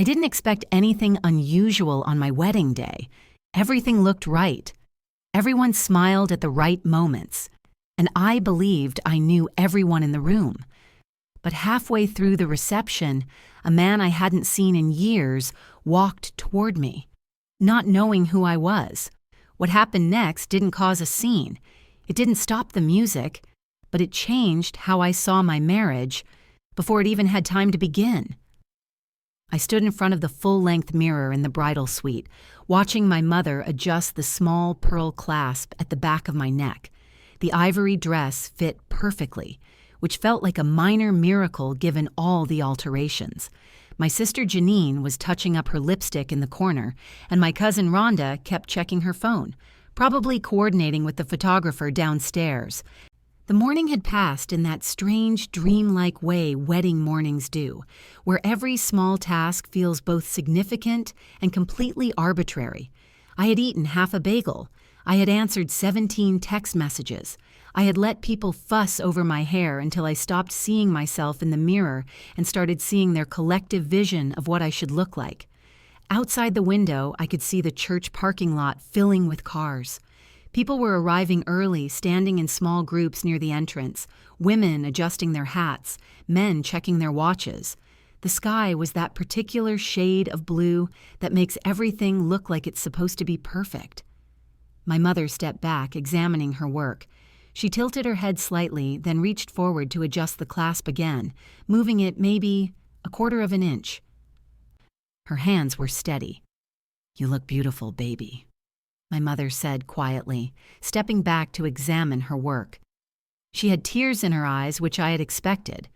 I didn't expect anything unusual on my wedding day. Everything looked right. Everyone smiled at the right moments, and I believed I knew everyone in the room. But halfway through the reception, a man I hadn't seen in years walked toward me, not knowing who I was. What happened next didn't cause a scene. It didn't stop the music, but it changed how I saw my marriage before it even had time to begin. I stood in front of the full-length mirror in the bridal suite, watching my mother adjust the small pearl clasp at the back of my neck. The ivory dress fit perfectly, which felt like a minor miracle given all the alterations. My sister Janine was touching up her lipstick in the corner, and my cousin Rhonda kept checking her phone, probably coordinating with the photographer downstairs. The morning had passed in that strange, dreamlike way wedding mornings do, where every small task feels both significant and completely arbitrary. I had eaten half a bagel. I had answered 17 text messages. I had let people fuss over my hair until I stopped seeing myself in the mirror and started seeing their collective vision of what I should look like. Outside the window, I could see the church parking lot filling with cars. People were arriving early, standing in small groups near the entrance, women adjusting their hats, men checking their watches. The sky was that particular shade of blue that makes everything look like it's supposed to be perfect. My mother stepped back, examining her work. She tilted her head slightly, then reached forward to adjust the clasp again, moving it maybe a quarter of an inch. Her hands were steady. "You look beautiful, baby," my mother said quietly, stepping back to examine her work. She had tears in her eyes, which I had expected.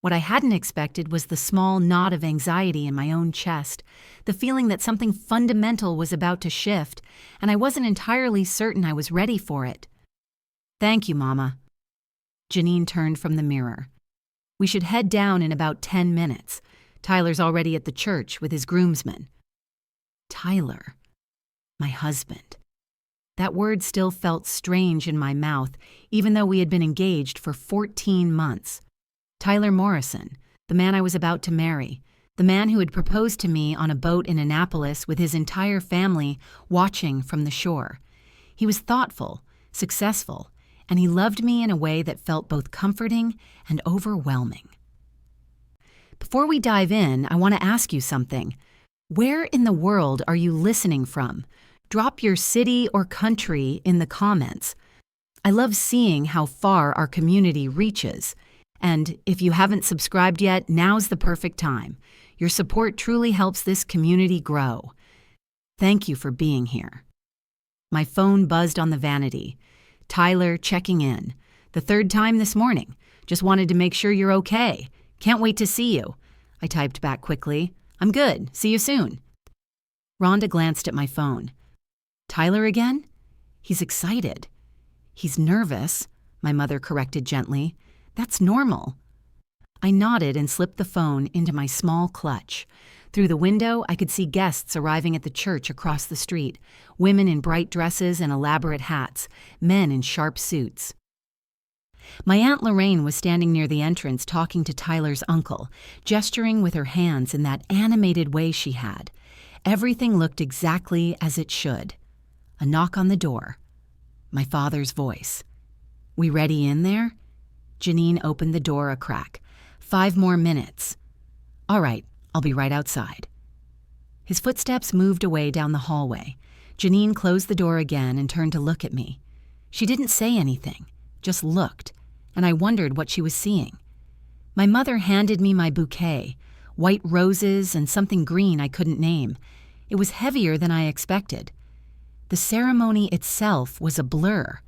What I hadn't expected was the small knot of anxiety in my own chest, the feeling that something fundamental was about to shift, and I wasn't entirely certain I was ready for it. "Thank you, Mama." Janine turned from the mirror. "We should head down in about 10 minutes. Tyler's already at the church with his groomsmen." Tyler. My husband. That word still felt strange in my mouth, even though we had been engaged for 14 months. Tyler Morrison, the man I was about to marry, the man who had proposed to me on a boat in Annapolis with his entire family watching from the shore. He was thoughtful, successful, and he loved me in a way that felt both comforting and overwhelming. Before we dive in, I want to ask you something. Where in the world are you listening from? Drop your city or country in the comments. I love seeing how far our community reaches. And if you haven't subscribed yet, now's the perfect time. Your support truly helps this community grow. Thank you for being here. My phone buzzed on the vanity. Tyler checking in. The third time this morning. Just wanted to make sure you're okay. Can't wait to see you. I typed back quickly. I'm good. See you soon. Rhonda glanced at my phone. Tyler again? He's excited. He's nervous, my mother corrected gently. That's normal. I nodded and slipped the phone into my small clutch. Through the window, I could see guests arriving at the church across the street, women in bright dresses and elaborate hats, men in sharp suits. My Aunt Lorraine was standing near the entrance talking to Tyler's uncle, gesturing with her hands in that animated way she had. Everything looked exactly as it should. A knock on the door. My father's voice. "We ready in there?" Janine opened the door a crack. 5 more minutes. "All right, I'll be right outside." His footsteps moved away down the hallway. Janine closed the door again and turned to look at me. She didn't say anything, just looked, and I wondered what she was seeing. My mother handed me my bouquet, white roses and something green I couldn't name. It was heavier than I expected. The ceremony itself was a blur.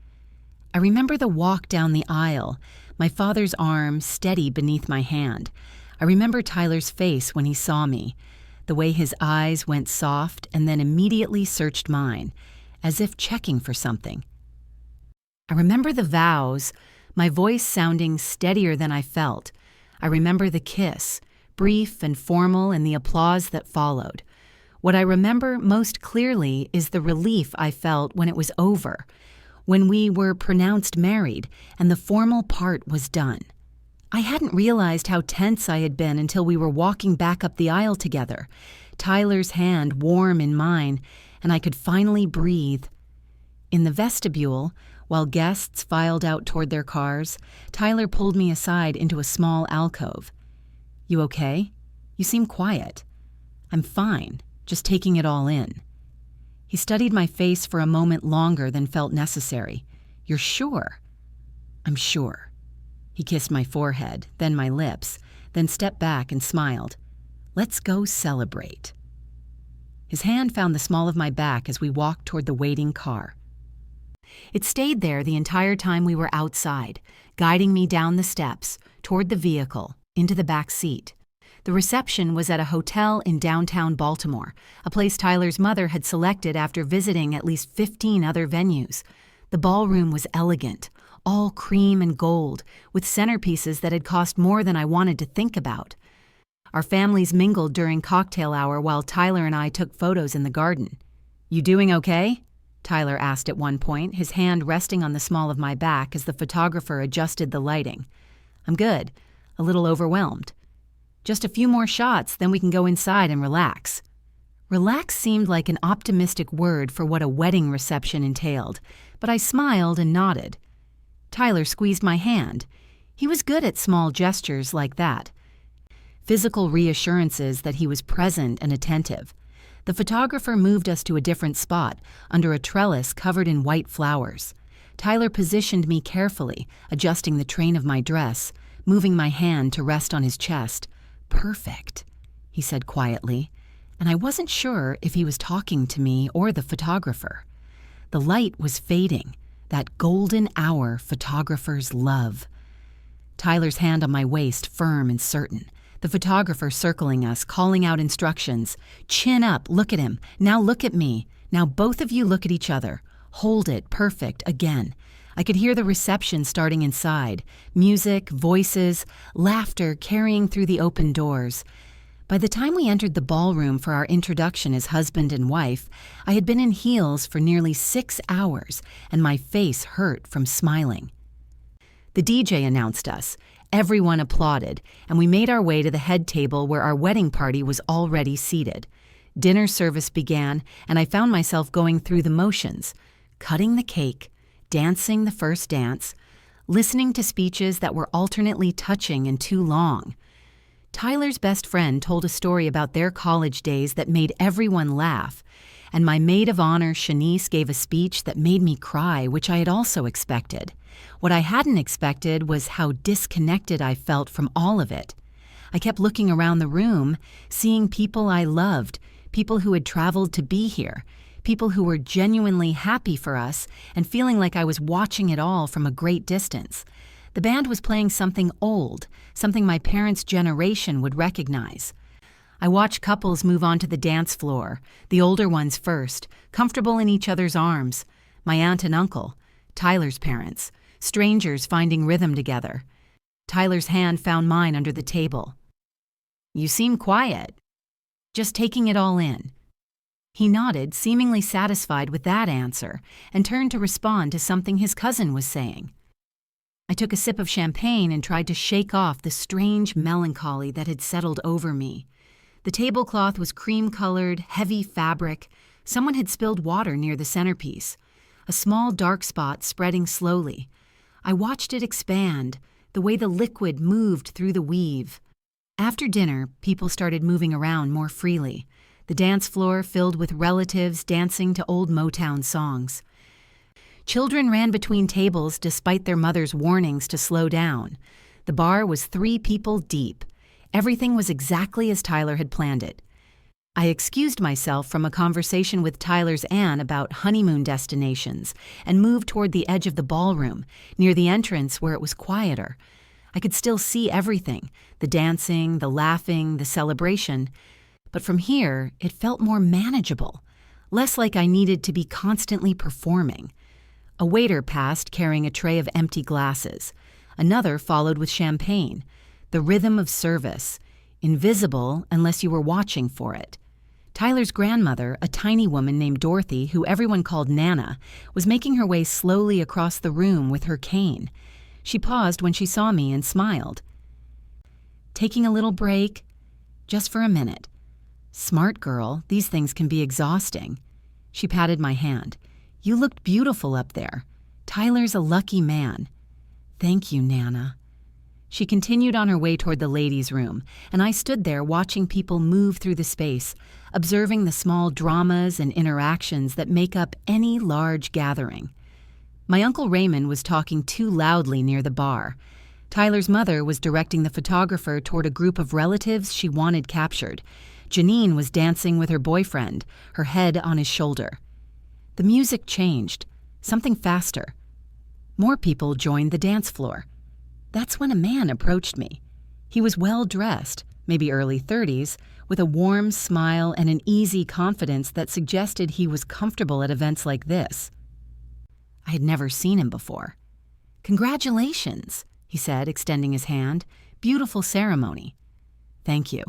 I remember the walk down the aisle, my father's arm steady beneath my hand. I remember Tyler's face when he saw me, the way his eyes went soft and then immediately searched mine, as if checking for something. I remember the vows, my voice sounding steadier than I felt. I remember the kiss, brief and formal, and the applause that followed. What I remember most clearly is the relief I felt when it was over, when we were pronounced married and the formal part was done. I hadn't realized how tense I had been until we were walking back up the aisle together, Tyler's hand warm in mine, and I could finally breathe. In the vestibule, while guests filed out toward their cars, Tyler pulled me aside into a small alcove. "You okay? You seem quiet." "I'm fine, just taking it all in." He studied my face for a moment longer than felt necessary. "You're sure?" "I'm sure." He kissed my forehead, then my lips, then stepped back and smiled. "Let's go celebrate." His hand found the small of my back as we walked toward the waiting car. It stayed there the entire time we were outside, guiding me down the steps, toward the vehicle, into the back seat. The reception was at a hotel in downtown Baltimore, a place Tyler's mother had selected after visiting at least 15 other venues. The ballroom was elegant, all cream and gold, with centerpieces that had cost more than I wanted to think about. Our families mingled during cocktail hour while Tyler and I took photos in the garden. "You doing okay?" Tyler asked at one point, his hand resting on the small of my back as the photographer adjusted the lighting. "I'm good, a little overwhelmed. Just a few more shots, then we can go inside and relax." Relax seemed like an optimistic word for what a wedding reception entailed, but I smiled and nodded. Tyler squeezed my hand. He was good at small gestures like that. Physical reassurances that he was present and attentive. The photographer moved us to a different spot, under a trellis covered in white flowers. Tyler positioned me carefully, adjusting the train of my dress, moving my hand to rest on his chest. "Perfect," he said quietly, and I wasn't sure if he was talking to me or the photographer. The light was fading, that golden hour photographers love. Tyler's hand on my waist firm and certain. The photographer circling us, calling out instructions. "Chin up, look at him. Now look at me. Now both of you look at each other. Hold it, perfect, again." I could hear the reception starting inside. Music, voices, laughter carrying through the open doors. By the time we entered the ballroom for our introduction as husband and wife, I had been in heels for nearly 6 hours, and my face hurt from smiling. The DJ announced us. Everyone applauded, and we made our way to the head table where our wedding party was already seated. Dinner service began, and I found myself going through the motions, cutting the cake, dancing the first dance, listening to speeches that were alternately touching and too long. Tyler's best friend told a story about their college days that made everyone laugh, and my maid of honor, Shanice, gave a speech that made me cry, which I had also expected. What I hadn't expected was how disconnected I felt from all of it. I kept looking around the room, seeing people I loved, people who had traveled to be here, people who were genuinely happy for us, and feeling like I was watching it all from a great distance. The band was playing something old, something my parents' generation would recognize. I watched couples move onto the dance floor, the older ones first, comfortable in each other's arms, my aunt and uncle, Tyler's parents, strangers finding rhythm together. Tyler's hand found mine under the table. "You seem quiet." "Just taking it all in." He nodded, seemingly satisfied with that answer, and turned to respond to something his cousin was saying. I took a sip of champagne and tried to shake off the strange melancholy that had settled over me. The tablecloth was cream-colored, heavy fabric. Someone had spilled water near the centerpiece. A small dark spot spreading slowly. I watched it expand, the way the liquid moved through the weave. After dinner, people started moving around more freely. The dance floor filled with relatives dancing to old Motown songs. Children ran between tables despite their mother's warnings to slow down. The bar was 3 people deep. Everything was exactly as Tyler had planned it. I excused myself from a conversation with Tyler's Ann about honeymoon destinations and moved toward the edge of the ballroom, near the entrance where it was quieter. I could still see everything, the dancing, the laughing, the celebration. But from here, it felt more manageable, less like I needed to be constantly performing. A waiter passed carrying a tray of empty glasses. Another followed with champagne, the rhythm of service, invisible unless you were watching for it. Tyler's grandmother, a tiny woman named Dorothy, who everyone called Nana, was making her way slowly across the room with her cane. She paused when she saw me and smiled. taking a little break, just for a minute. Smart girl, these things can be exhausting. She patted my hand. You looked beautiful up there. Tyler's a lucky man. Thank you, Nana. She continued on her way toward the ladies' room, and I stood there watching people move through the space, observing the small dramas and interactions that make up any large gathering. My Uncle Raymond was talking too loudly near the bar. Tyler's mother was directing the photographer toward a group of relatives she wanted captured. Janine was dancing with her boyfriend, her head on his shoulder. The music changed, something faster. More people joined the dance floor. That's when a man approached me. He was well-dressed, maybe early 30s, with a warm smile and an easy confidence that suggested he was comfortable at events like this. I had never seen him before. Congratulations, he said, extending his hand. Beautiful ceremony. Thank you,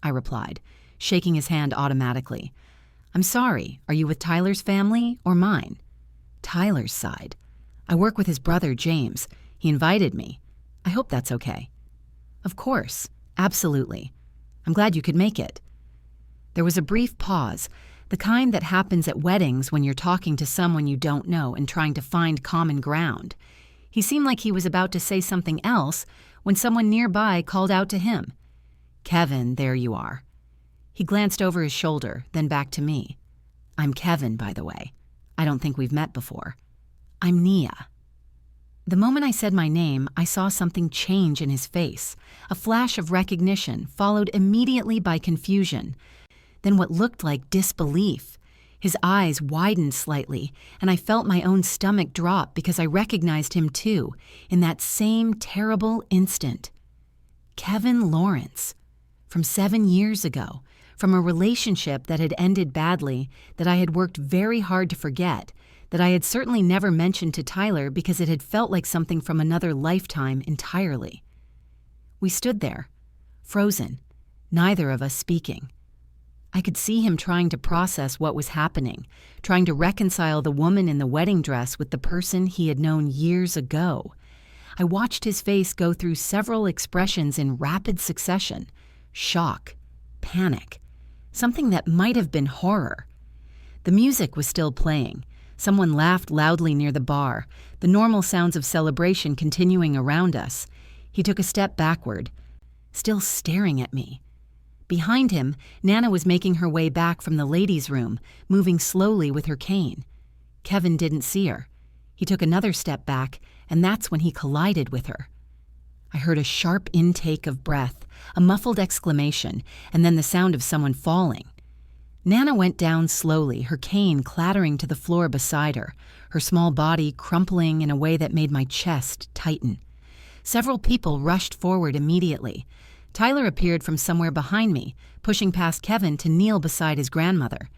I replied, shaking his hand automatically. I'm sorry, are you with Tyler's family or mine? Tyler's side. I work with his brother, James. He invited me. I hope that's okay. Of course, absolutely. I'm glad you could make it. There was a brief pause, the kind that happens at weddings when you're talking to someone you don't know and trying to find common ground. He seemed like he was about to say something else when someone nearby called out to him. Kevin, there you are. He glanced over his shoulder, then back to me. I'm Kevin, by the way. I don't think we've met before. I'm Nia. The moment I said my name, I saw something change in his face, a flash of recognition followed immediately by confusion, then what looked like disbelief. His eyes widened slightly, and I felt my own stomach drop because I recognized him too, in that same terrible instant. Kevin Lawrence. From 7 years ago, from a relationship that had ended badly, that I had worked very hard to forget, that I had certainly never mentioned to Tyler because it had felt like something from another lifetime entirely. We stood there, frozen, neither of us speaking. I could see him trying to process what was happening, trying to reconcile the woman in the wedding dress with the person he had known years ago. I watched his face go through several expressions in rapid succession: shock, panic, something that might have been horror. The music was still playing. Someone laughed loudly near the bar, the normal sounds of celebration continuing around us. He took a step backward, still staring at me. Behind him, Nana was making her way back from the ladies' room, moving slowly with her cane. Kevin didn't see her. He took another step back, and that's when he collided with her. I heard a sharp intake of breath, a muffled exclamation, and then the sound of someone falling. Nana went down slowly, her cane clattering to the floor beside her, her small body crumpling in a way that made my chest tighten. Several people rushed forward immediately. Tyler appeared from somewhere behind me, pushing past Kevin to kneel beside his grandmother.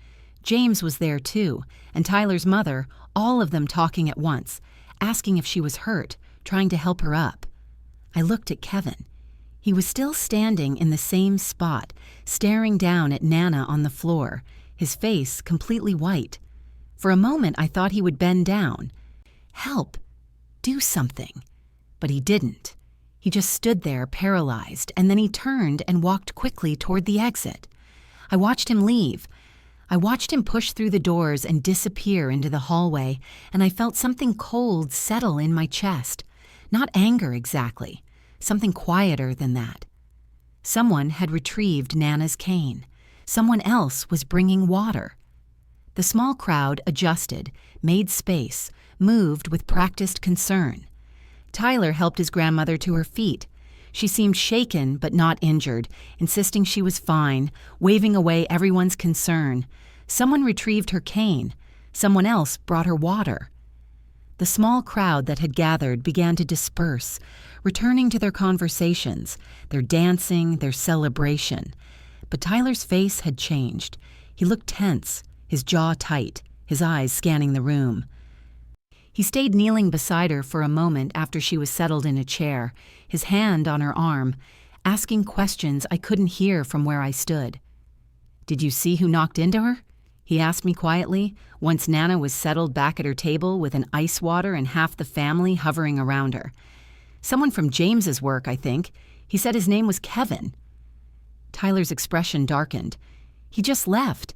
James was there too, and Tyler's mother, all of them talking at once, asking if she was hurt, trying to help her up. I looked at Kevin. He was still standing in the same spot, staring down at Nana on the floor, his face completely white. For a moment, I thought he would bend down. Help! Do something. But he didn't. He just stood there, paralyzed, and then he turned and walked quickly toward the exit. I watched him leave. I watched him push through the doors and disappear into the hallway, and I felt something cold settle in my chest. Not anger exactly. Something quieter than that. Someone had retrieved Nana's cane. Someone else was bringing water. The small crowd adjusted, made space, moved with practiced concern. Tyler helped his grandmother to her feet. She seemed shaken but not injured, insisting she was fine, waving away everyone's concern. Someone retrieved her cane. Someone else brought her water. The small crowd that had gathered began to disperse, returning to their conversations, their dancing, their celebration. But Tyler's face had changed. He looked tense, his jaw tight, his eyes scanning the room. He stayed kneeling beside her for a moment after she was settled in a chair, his hand on her arm, asking questions I couldn't hear from where I stood. "Did you see who knocked into her?" he asked me quietly, once Nana was settled back at her table with an ice water and half the family hovering around her. "Someone from James's work, I think. He said his name was Kevin. Tyler's expression darkened. He just left.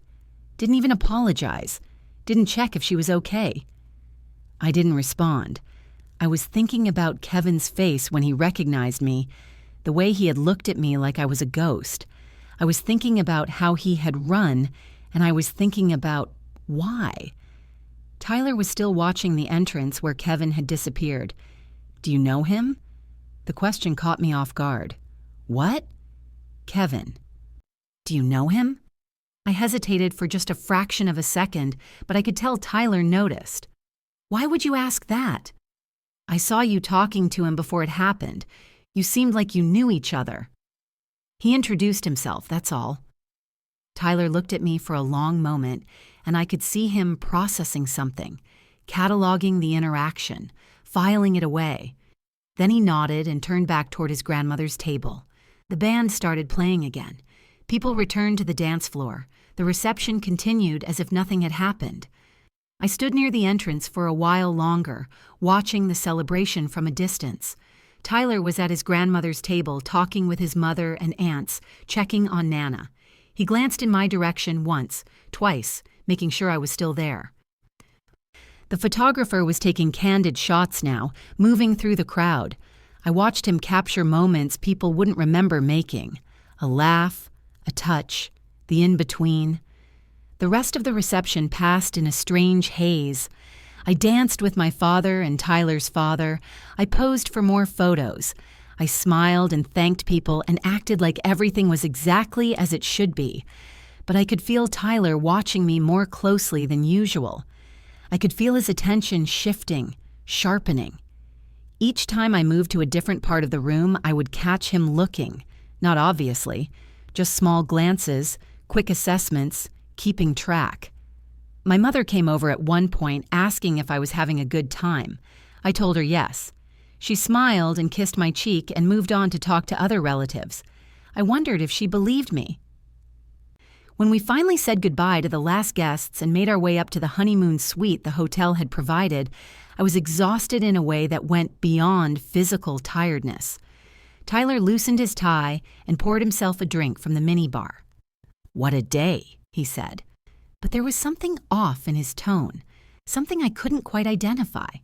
Didn't even apologize. Didn't check if she was okay. I didn't respond. I was thinking about Kevin's face when he recognized me, the way he had looked at me like I was a ghost. I was thinking about how he had run, and I was thinking about why. Tyler was still watching the entrance where Kevin had disappeared. "Do you know him?" The question caught me off guard. "What?" "Kevin. Do you know him?" I hesitated for just a fraction of a second, but I could tell Tyler noticed. "Why would you ask that?" "I saw you talking to him before it happened. You seemed like you knew each other." "He introduced himself, that's all." Tyler looked at me for a long moment, and I could see him processing something, cataloging the interaction, filing it away. Then he nodded and turned back toward his grandmother's table. The band started playing again. People returned to the dance floor. The reception continued as if nothing had happened. I stood near the entrance for a while longer, watching the celebration from a distance. Tyler was at his grandmother's table talking with his mother and aunts, checking on Nana. He glanced in my direction once, twice, making sure I was still there. The photographer was taking candid shots now, moving through the crowd. I watched him capture moments people wouldn't remember making. A laugh, a touch, the in-between. The rest of the reception passed in a strange haze. I danced with my father and Tyler's father. I posed for more photos. I smiled and thanked people and acted like everything was exactly as it should be. But I could feel Tyler watching me more closely than usual. I could feel his attention shifting, sharpening. Each time I moved to a different part of the room, I would catch him looking. Not obviously, just small glances, quick assessments, keeping track. My mother came over at one point asking if I was having a good time. I told her yes. She smiled and kissed my cheek and moved on to talk to other relatives. I wondered if she believed me. When we finally said goodbye to the last guests and made our way up to the honeymoon suite the hotel had provided, I was exhausted in a way that went beyond physical tiredness. Tyler loosened his tie and poured himself a drink from the minibar. "What a day," he said. But there was something off in his tone, something I couldn't quite identify.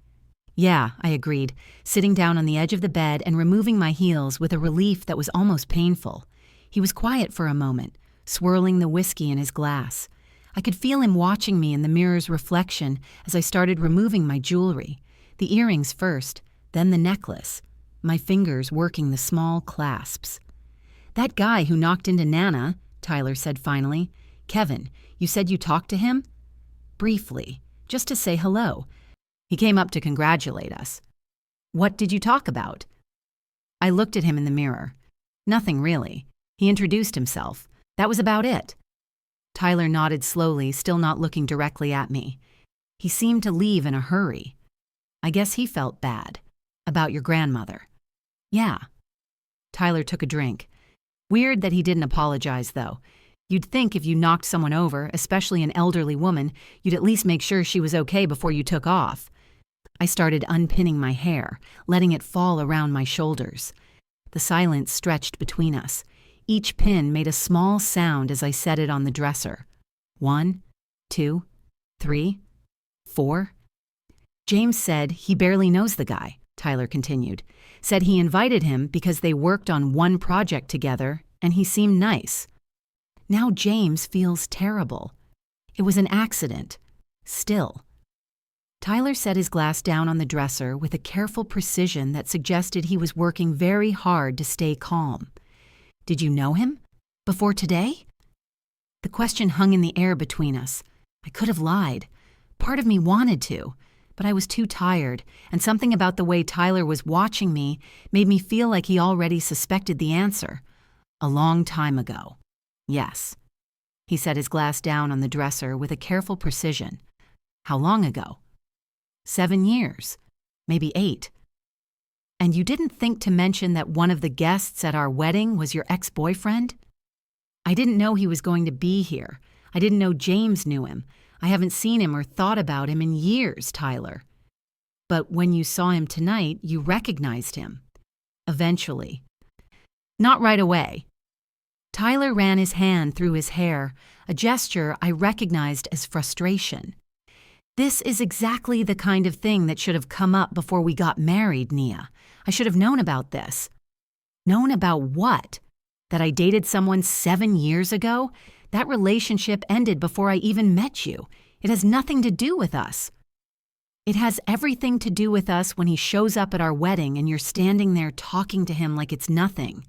"Yeah," I agreed, sitting down on the edge of the bed and removing my heels with a relief that was almost painful. He was quiet for a moment, swirling the whiskey in his glass. I could feel him watching me in the mirror's reflection as I started removing my jewelry, the earrings first, then the necklace, my fingers working the small clasps. "That guy who knocked into Nana," Tyler said finally. "Kevin, you said you talked to him?" "Briefly, just to say hello. He came up to congratulate us." "What did you talk about?" I looked at him in the mirror. "Nothing really. He introduced himself. That was about it." Tyler nodded slowly, still not looking directly at me. He seemed to leave in a hurry. "I guess he felt bad. About your grandmother." "Yeah." Tyler took a drink. Weird that he didn't apologize, though. You'd think if you knocked someone over, especially an elderly woman, you'd at least make sure she was okay before you took off. I started unpinning my hair, letting it fall around my shoulders. The silence stretched between us. Each pin made a small sound as I set it on the dresser. 1, 2, 3, 4. "James said he barely knows the guy," Tyler continued. "Said he invited him because they worked on one project together and he seemed nice. Now James feels terrible. It was an accident. Still." Tyler set his glass down on the dresser with a careful precision that suggested he was working very hard to stay calm. "Did you know him? Before today?" The question hung in the air between us. I could have lied. Part of me wanted to, but I was too tired, and something about the way Tyler was watching me made me feel like he already suspected the answer. A long time ago. Yes. He set his glass down on the dresser with a careful precision. How long ago? 7 years. Maybe 8. "And you didn't think to mention that one of the guests at our wedding was your ex-boyfriend?" "I didn't know he was going to be here. I didn't know James knew him. I haven't seen him or thought about him in years, Tyler." "But when you saw him tonight, you recognized him." "Eventually." Not right away. Tyler ran his hand through his hair, a gesture I recognized as frustration. This is exactly the kind of thing that should have come up before we got married, Nia. I should have known about this. Known about what? That I dated someone 7 years ago? That relationship ended before I even met you. It has nothing to do with us. It has everything to do with us when he shows up at our wedding and you're standing there talking to him like it's nothing.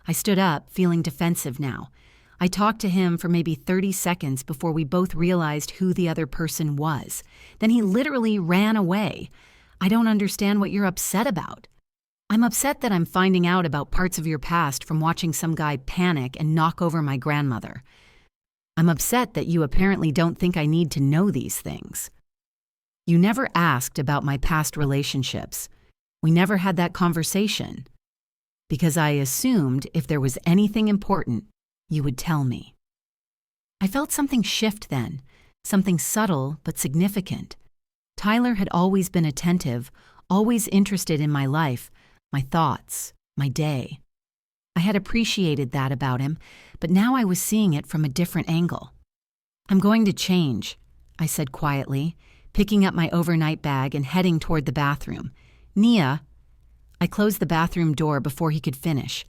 I stood up, feeling defensive now. I talked to him for maybe 30 seconds before we both realized who the other person was. Then he literally ran away. I don't understand what you're upset about. I'm upset that I'm finding out about parts of your past from watching some guy panic and knock over my grandmother. I'm upset that you apparently don't think I need to know these things. You never asked about my past relationships. We never had that conversation. Because I assumed if there was anything important, you would tell me. I felt something shift then, something subtle but significant. Tyler had always been attentive, always interested in my life, my thoughts, my day. I had appreciated that about him, but now I was seeing it from a different angle. I'm going to change, I said quietly, picking up my overnight bag and heading toward the bathroom. Nia. I closed the bathroom door before he could finish.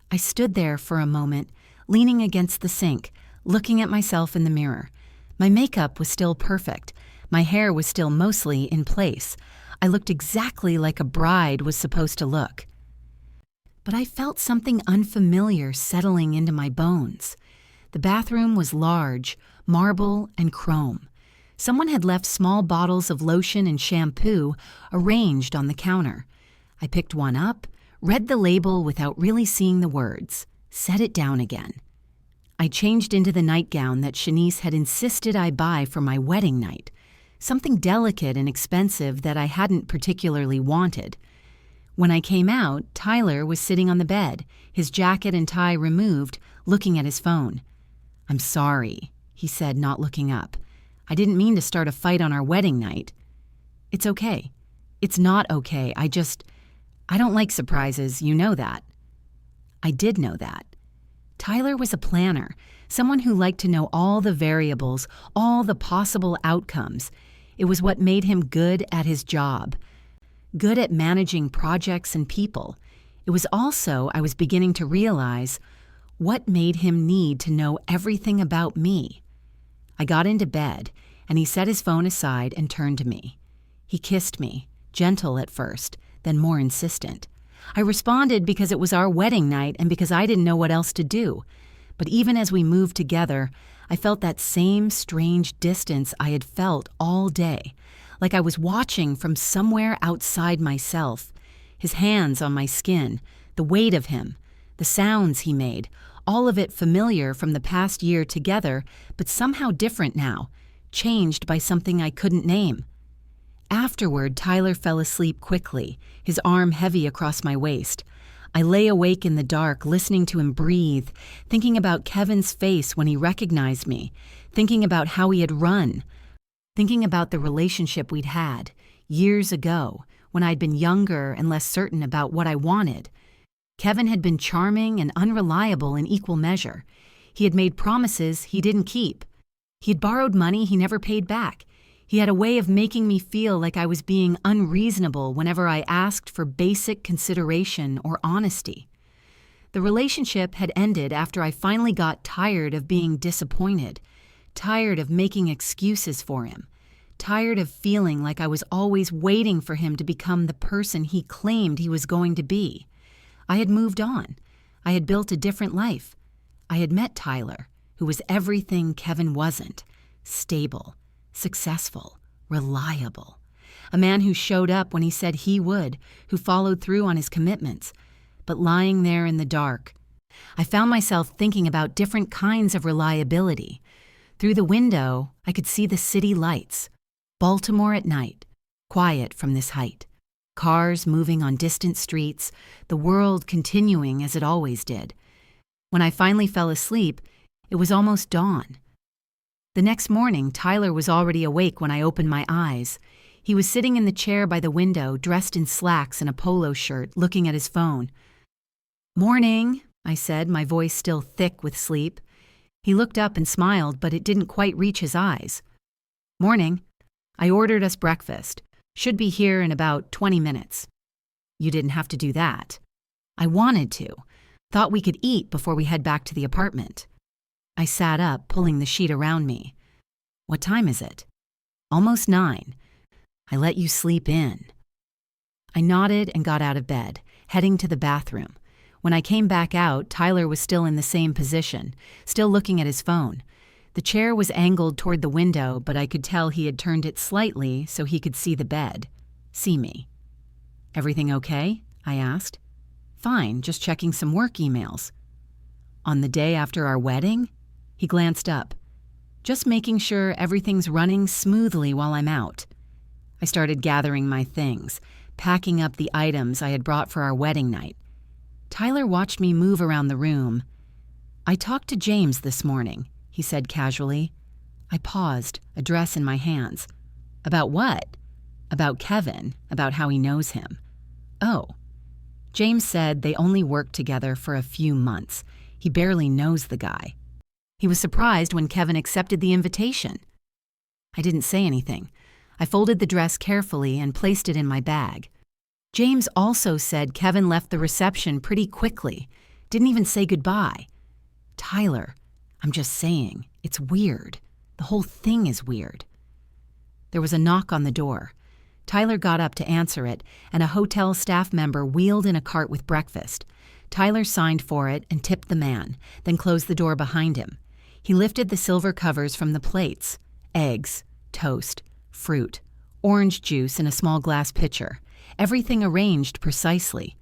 I stood there for a moment, leaning against the sink, looking at myself in the mirror. My makeup was still perfect. My hair was still mostly in place. I looked exactly like a bride was supposed to look. But I felt something unfamiliar settling into my bones. The bathroom was large, marble and chrome. Someone had left small bottles of lotion and shampoo arranged on the counter. I picked one up, read the label without really seeing the words, set it down again. I changed into the nightgown that Shanice had insisted I buy for my wedding night, something delicate and expensive that I hadn't particularly wanted. When I came out, Tyler was sitting on the bed, his jacket and tie removed, looking at his phone. "I'm sorry," he said, not looking up. "I didn't mean to start a fight on our wedding night." "It's okay. It's not okay. I don't like surprises, you know that." I did know that. Tyler was a planner, someone who liked to know all the variables, all the possible outcomes. It was what made him good at his job, good at managing projects and people. It was also, I was beginning to realize, what made him need to know everything about me. I got into bed, and he set his phone aside and turned to me. He kissed me, gentle at first, then more insistent. I responded because it was our wedding night and because I didn't know what else to do. But even as we moved together, I felt that same strange distance I had felt all day, like I was watching from somewhere outside myself. His hands on my skin, the weight of him, the sounds he made, all of it familiar from the past year together, but somehow different now, changed by something I couldn't name. Afterward, Tyler fell asleep quickly, his arm heavy across my waist. I lay awake in the dark, listening to him breathe, thinking about Kevin's face when he recognized me, thinking about how he had run, thinking about the relationship we'd had years ago when I'd been younger and less certain about what I wanted. Kevin had been charming and unreliable in equal measure. He had made promises he didn't keep. He had borrowed money he never paid back. He had a way of making me feel like I was being unreasonable whenever I asked for basic consideration or honesty. The relationship had ended after I finally got tired of being disappointed, tired of making excuses for him, tired of feeling like I was always waiting for him to become the person he claimed he was going to be. I had moved on. I had built a different life. I had met Tyler, who was everything Kevin wasn't: stable, successful, reliable. A man who showed up when he said he would, who followed through on his commitments. But lying there in the dark, I found myself thinking about different kinds of reliability. Through the window, I could see the city lights. Baltimore at night, quiet from this height. Cars moving on distant streets, the world continuing as it always did. When I finally fell asleep, it was almost dawn. The next morning, Tyler was already awake when I opened my eyes. He was sitting in the chair by the window, dressed in slacks and a polo shirt, looking at his phone. "Morning," I said, my voice still thick with sleep. He looked up and smiled, but it didn't quite reach his eyes. Morning. I ordered us breakfast. Should be here in about 20 minutes. You didn't have to do that. I wanted to. Thought we could eat before we head back to the apartment. I sat up, pulling the sheet around me. What time is it? Almost 9. I let you sleep in. I nodded and got out of bed, heading to the bathroom. When I came back out, Tyler was still in the same position, still looking at his phone. The chair was angled toward the window, but I could tell he had turned it slightly so he could see the bed, see me. Everything okay? I asked. Fine, just checking some work emails. On the day after our wedding? He glanced up. Just making sure everything's running smoothly while I'm out. I started gathering my things, packing up the items I had brought for our wedding night. Tyler watched me move around the room. I talked to James this morning, he said casually. I paused, a dress in my hands. About what? About Kevin, about how he knows him. Oh. James said they only worked together for a few months. He barely knows the guy. He was surprised when Kevin accepted the invitation. I didn't say anything. I folded the dress carefully and placed it in my bag. James also said Kevin left the reception pretty quickly. Didn't even say goodbye. Tyler, I'm just saying, it's weird. The whole thing is weird. There was a knock on the door. Tyler got up to answer it, and a hotel staff member wheeled in a cart with breakfast. Tyler signed for it and tipped the man, then closed the door behind him. He lifted the silver covers from the plates. Eggs, toast, fruit, orange juice in a small glass pitcher. Everything arranged precisely.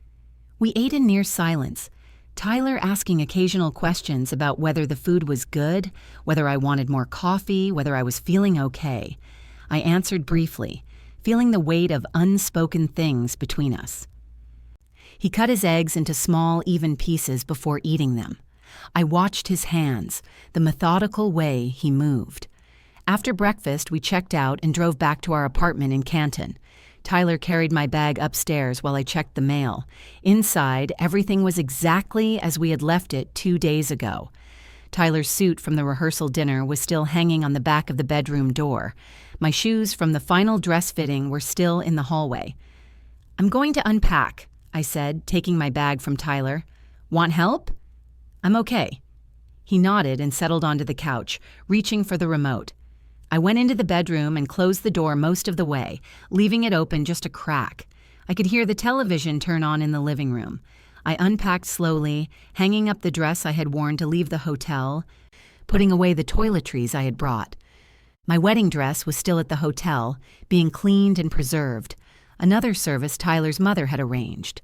We ate in near silence, Tyler asking occasional questions about whether the food was good, whether I wanted more coffee, whether I was feeling okay. I answered briefly, feeling the weight of unspoken things between us. He cut his eggs into small, even pieces before eating them. I watched his hands, the methodical way he moved. After breakfast, we checked out and drove back to our apartment in Canton. Tyler carried my bag upstairs while I checked the mail. Inside, everything was exactly as we had left it 2 days ago. Tyler's suit from the rehearsal dinner was still hanging on the back of the bedroom door. My shoes from the final dress fitting were still in the hallway. I'm going to unpack, I said, taking my bag from Tyler. Want help? I'm okay. He nodded and settled onto the couch, reaching for the remote. I went into the bedroom and closed the door most of the way, leaving it open just a crack. I could hear the television turn on in the living room. I unpacked slowly, hanging up the dress I had worn to leave the hotel, putting away the toiletries I had brought. My wedding dress was still at the hotel, being cleaned and preserved, another service Tyler's mother had arranged.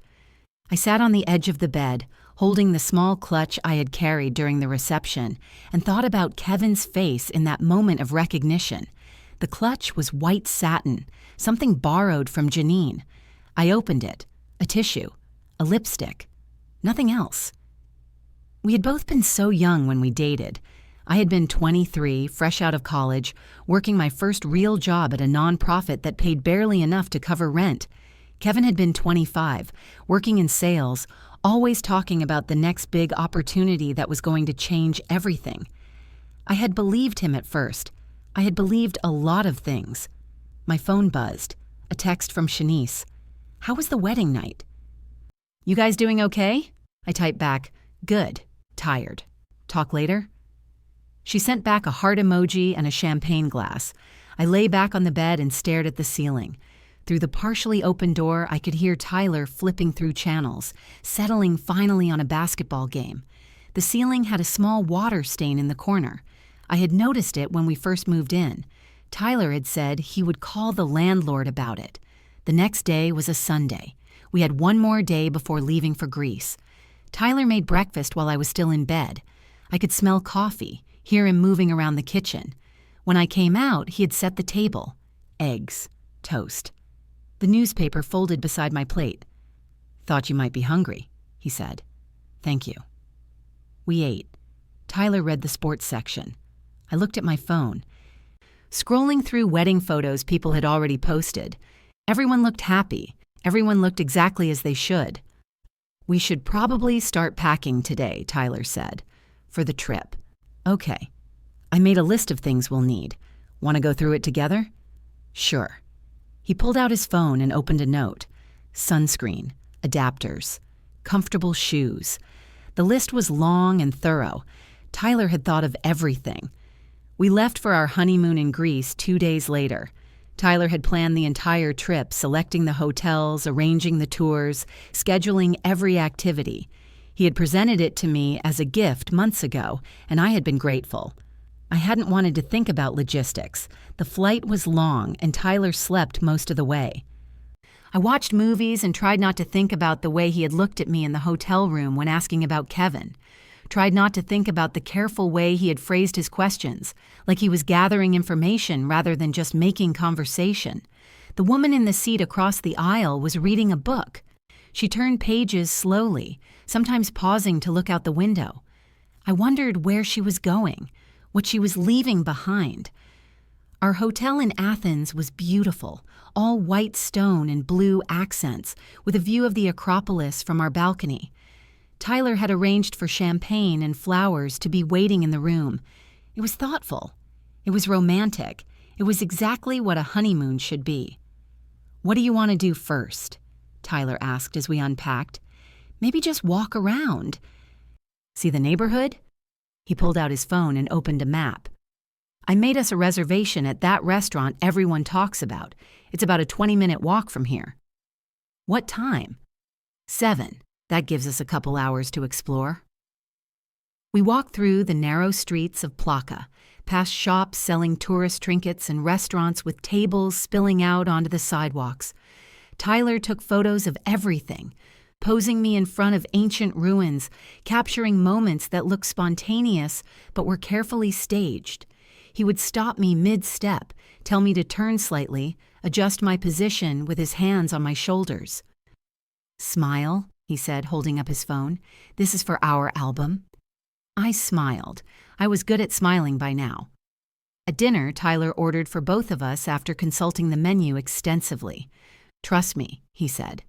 I sat on the edge of the bed, holding the small clutch I had carried during the reception, and thought about Kevin's face in that moment of recognition. The clutch was white satin, something borrowed from Janine. I opened it, a tissue, a lipstick, nothing else. We had both been so young when we dated. I had been 23, fresh out of college, working my first real job at a nonprofit that paid barely enough to cover rent. Kevin had been 25, working in sales, always talking about the next big opportunity that was going to change everything. I had believed him at first. I had believed a lot of things. My phone buzzed. A text from Shanice. How was the wedding night? You guys doing okay? I typed back, good, tired. Talk later? She sent back a heart emoji and a champagne glass. I lay back on the bed and stared at the ceiling. Through the partially open door, I could hear Tyler flipping through channels, settling finally on a basketball game. The ceiling had a small water stain in the corner. I had noticed it when we first moved in. Tyler had said he would call the landlord about it. The next day was a Sunday. We had one more day before leaving for Greece. Tyler made breakfast while I was still in bed. I could smell coffee, hear him moving around the kitchen. When I came out, he had set the table. Eggs, toast. The newspaper folded beside my plate. Thought you might be hungry, he said. Thank you. We ate. Tyler read the sports section. I looked at my phone. Scrolling through wedding photos people had already posted. Everyone looked happy. Everyone looked exactly as they should. We should probably start packing today, Tyler said, for the trip. Okay. I made a list of things we'll need. Want to go through it together? Sure. He pulled out his phone and opened a note. Sunscreen, adapters, comfortable shoes. The list was long and thorough. Tyler had thought of everything. We left for our honeymoon in Greece 2 days later. Tyler had planned the entire trip, selecting the hotels, arranging the tours, scheduling every activity. He had presented it to me as a gift months ago, and I had been grateful. I hadn't wanted to think about logistics. The flight was long, and Tyler slept most of the way. I watched movies and tried not to think about the way he had looked at me in the hotel room when asking about Kevin. Tried not to think about the careful way he had phrased his questions, like he was gathering information rather than just making conversation. The woman in the seat across the aisle was reading a book. She turned pages slowly, sometimes pausing to look out the window. I wondered where she was going, what she was leaving behind. Our hotel in Athens was beautiful, all white stone and blue accents, with a view of the Acropolis from our balcony. Tyler had arranged for champagne and flowers to be waiting in the room. It was thoughtful. It was romantic. It was exactly what a honeymoon should be. What do you want to do first? Tyler asked as we unpacked. Maybe just walk around. See the neighborhood? He pulled out his phone and opened a map. I made us a reservation at that restaurant everyone talks about. It's about a 20-minute walk from here. What time? 7. That gives us a couple hours to explore. We walked through the narrow streets of Plaka, past shops selling tourist trinkets and restaurants with tables spilling out onto the sidewalks. Tyler took photos of everything, posing me in front of ancient ruins, capturing moments that looked spontaneous but were carefully staged. He would stop me mid-step, tell me to turn slightly, adjust my position with his hands on my shoulders. Smile, he said, holding up his phone. This is for our album. I smiled. I was good at smiling by now. At dinner, Tyler ordered for both of us after consulting the menu extensively. Trust me, he said.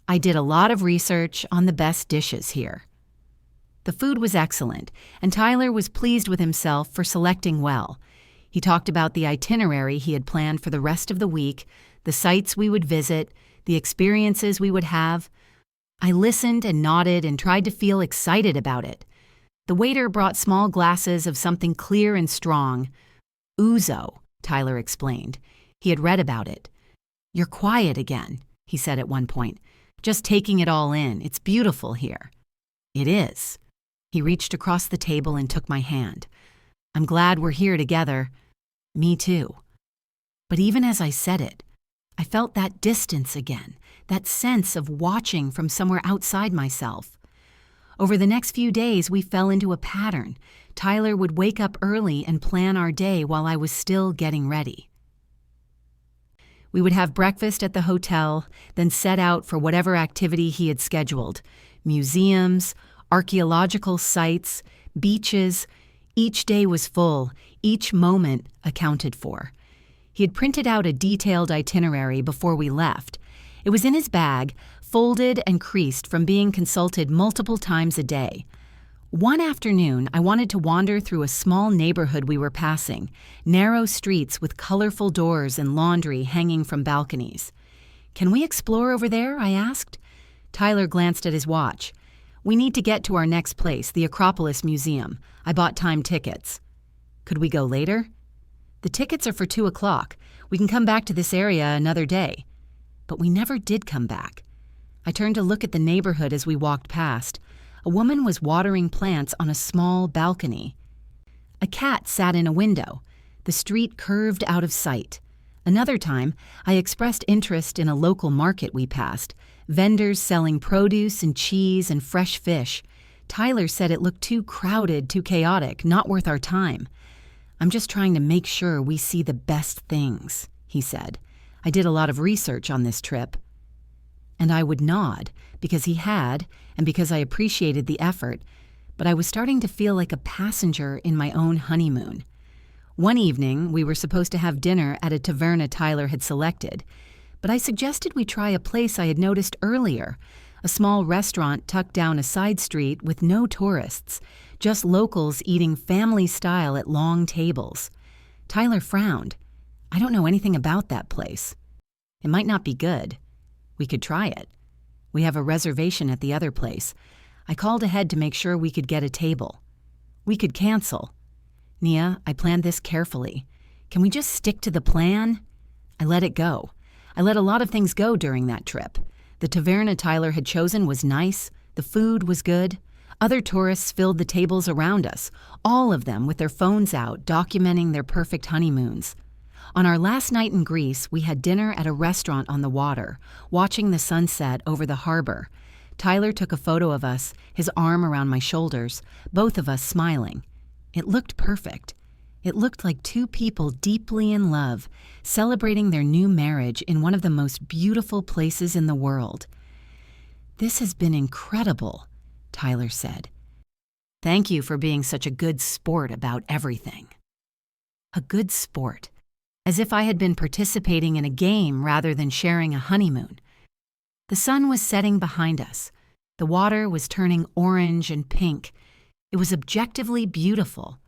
I did a lot of research on the best dishes here. The food was excellent, and Tyler was pleased with himself for selecting well. He talked about the itinerary he had planned for the rest of the week, the sites we would visit, the experiences we would have. I listened and nodded and tried to feel excited about it. The waiter brought small glasses of something clear and strong. Ouzo, Tyler explained. He had read about it. You're quiet again, he said at one point. Just taking it all in. It's beautiful here. It is. He reached across the table and took my hand. I'm glad we're here together. Me too. But even as I said it, I felt that distance again, that sense of watching from somewhere outside myself. Over the next few days, we fell into a pattern. Tyler would wake up early and plan our day while I was still getting ready. We would have breakfast at the hotel, then set out for whatever activity he had scheduled. Museums, archaeological sites, beaches. Each day was full, each moment accounted for. He had printed out a detailed itinerary before we left. It was in his bag, folded and creased from being consulted multiple times a day. One afternoon, I wanted to wander through a small neighborhood we were passing, narrow streets with colorful doors and laundry hanging from balconies. Can we explore over there? I asked. Tyler glanced at his watch. We need to get to our next place, the Acropolis Museum. I bought time tickets. Could we go later? The tickets are for 2 o'clock. We can come back to this area another day. But we never did come back. I turned to look at the neighborhood as we walked past. A woman was watering plants on a small balcony. A cat sat in a window. The street curved out of sight. Another time, I expressed interest in a local market we passed, vendors selling produce and cheese and fresh fish. Tyler said it looked too crowded, too chaotic, not worth our time. I'm just trying to make sure we see the best things, he said. I did a lot of research on this trip. And I would nod, because he had, and because I appreciated the effort, but I was starting to feel like a passenger in my own honeymoon. One evening, we were supposed to have dinner at a taverna Tyler had selected, but I suggested we try a place I had noticed earlier, a small restaurant tucked down a side street with no tourists, just locals eating family style at long tables. Tyler frowned. I don't know anything about that place. It might not be good. We could try it. We have a reservation at the other place. I called ahead to make sure we could get a table. We could cancel. Nia, I planned this carefully. Can we just stick to the plan? I let it go. I let a lot of things go during that trip. The taverna Tyler had chosen was nice. The food was good. Other tourists filled the tables around us, all of them with their phones out, documenting their perfect honeymoons. On our last night in Greece, we had dinner at a restaurant on the water, watching the sunset over the harbor. Tyler took a photo of us, his arm around my shoulders, both of us smiling. It looked perfect. It looked like two people deeply in love, celebrating their new marriage in one of the most beautiful places in the world. This has been incredible, Tyler said. Thank you for being such a good sport about everything. A good sport. As if I had been participating in a game rather than sharing a honeymoon. The sun was setting behind us. The water was turning orange and pink. It was objectively beautiful.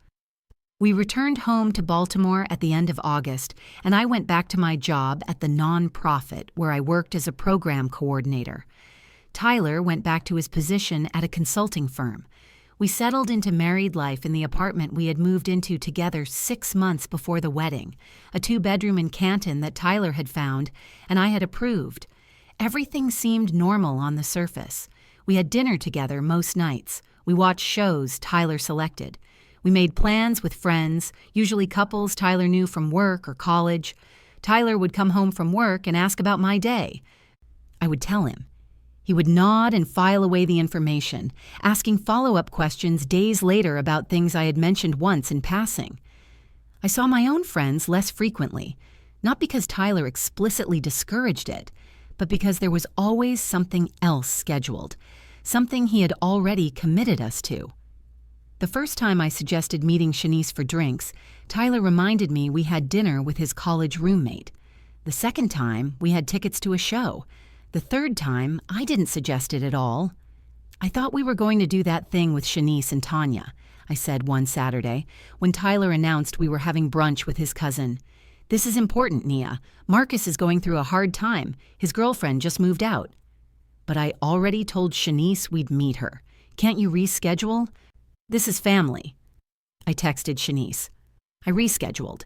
We returned home to Baltimore at the end of August, and I went back to my job at the nonprofit where I worked as a program coordinator. Tyler went back to his position at a consulting firm. We settled into married life in the apartment we had moved into together 6 months before the wedding, a 2-bedroom in Canton that Tyler had found and I had approved. Everything seemed normal on the surface. We had dinner together most nights. We watched shows Tyler selected. We made plans with friends, usually couples Tyler knew from work or college. Tyler would come home from work and ask about my day. I would tell him. He would nod and file away the information, asking follow-up questions days later about things I had mentioned once in passing. I saw my own friends less frequently, not because Tyler explicitly discouraged it, but because there was always something else scheduled, something he had already committed us to. The first time I suggested meeting Shanice for drinks, Tyler reminded me we had dinner with his college roommate. The second time, we had tickets to a show. The third time, I didn't suggest it at all. I thought we were going to do that thing with Shanice and Tanya, I said one Saturday, when Tyler announced we were having brunch with his cousin. This is important, Nia. Marcus is going through a hard time. His girlfriend just moved out. But I already told Shanice we'd meet her. Can't you reschedule? This is family. I texted Shanice. I rescheduled.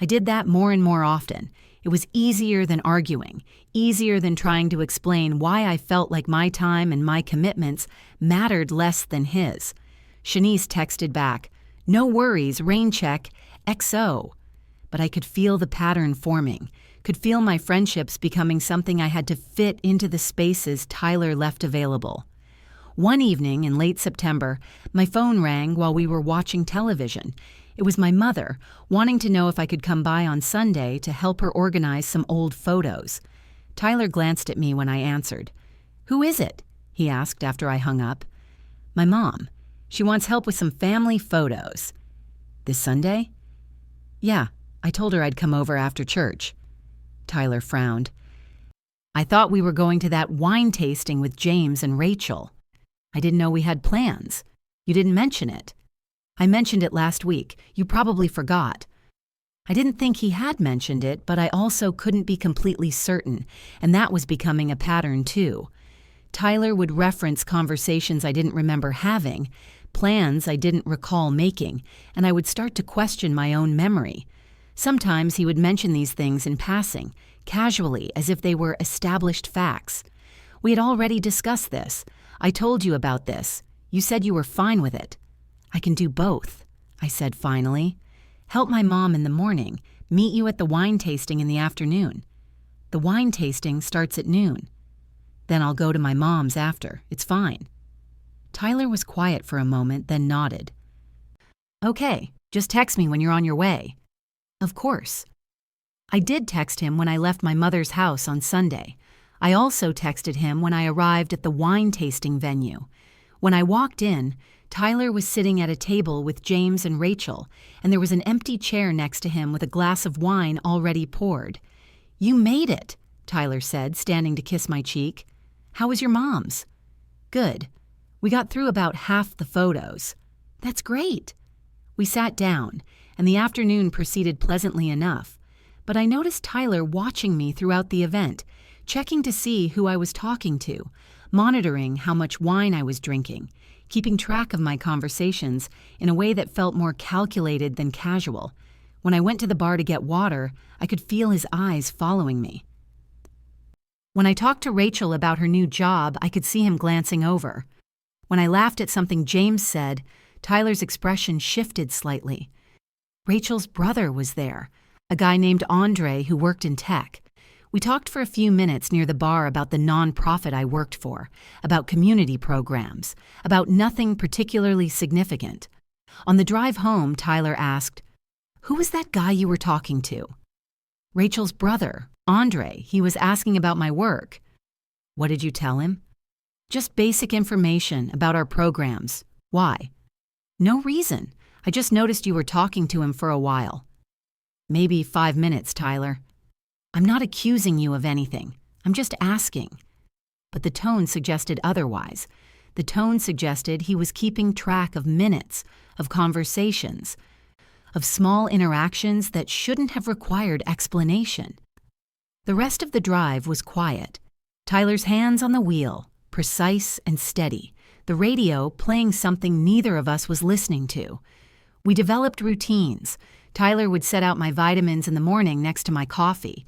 I did that more and more often. It was easier than arguing, easier than trying to explain why I felt like my time and my commitments mattered less than his. Shanice texted back, "No worries, rain check, XO." But I could feel the pattern forming, could feel my friendships becoming something I had to fit into the spaces Tyler left available. One evening in late September, my phone rang while we were watching television. It was my mother, wanting to know if I could come by on Sunday to help her organize some old photos. Tyler glanced at me when I answered. "Who is it?" he asked after I hung up. "My mom. She wants help with some family photos." "This Sunday?" "Yeah, I told her I'd come over after church." Tyler frowned. "I thought we were going to that wine tasting with James and Rachel. I didn't know we had plans. You didn't mention it." "I mentioned it last week. You probably forgot." I didn't think he had mentioned it, but I also couldn't be completely certain, and that was becoming a pattern too. Tyler would reference conversations I didn't remember having, plans I didn't recall making, and I would start to question my own memory. Sometimes he would mention these things in passing, casually, as if they were established facts. "We had already discussed this. I told you about this. You said you were fine with it." "I can do both," I said finally. "Help my mom in the morning, meet you at the wine tasting in the afternoon. The wine tasting starts at noon. Then I'll go to my mom's after. It's fine." Tyler was quiet for a moment, then nodded. "Okay, just text me when you're on your way." Of course. I did text him when I left my mother's house on Sunday. I also texted him when I arrived at the wine tasting venue. When I walked in, Tyler was sitting at a table with James and Rachel, and there was an empty chair next to him with a glass of wine already poured. "You made it," Tyler said, standing to kiss my cheek. How was your mom's? Good. We got through about half the photos. That's great. We sat down, and the afternoon proceeded pleasantly enough, but I noticed Tyler watching me throughout the event, checking to see who I was talking to, monitoring how much wine I was drinking, keeping track of my conversations in a way that felt more calculated than casual. When I went to the bar to get water, I could feel his eyes following me. When I talked to Rachel about her new job, I could see him glancing over. When I laughed at something James said, Tyler's expression shifted slightly. Rachel's brother was there, a guy named Andre who worked in tech. We talked for a few minutes near the bar about the nonprofit I worked for, about community programs, about nothing particularly significant. On the drive home, Tyler asked, "Who was that guy you were talking to?" "Rachel's brother, Andre. He was asking about my work." "What did you tell him?" "Just basic information about our programs." "Why?" "No reason. I just noticed you were talking to him for a while." "Maybe 5 minutes, Tyler." "I'm not accusing you of anything. I'm just asking." But the tone suggested otherwise. The tone suggested he was keeping track of minutes, of conversations, of small interactions that shouldn't have required explanation. The rest of the drive was quiet. Tyler's hands on the wheel, precise and steady, the radio playing something neither of us was listening to. We developed routines. Tyler would set out my vitamins in the morning next to my coffee.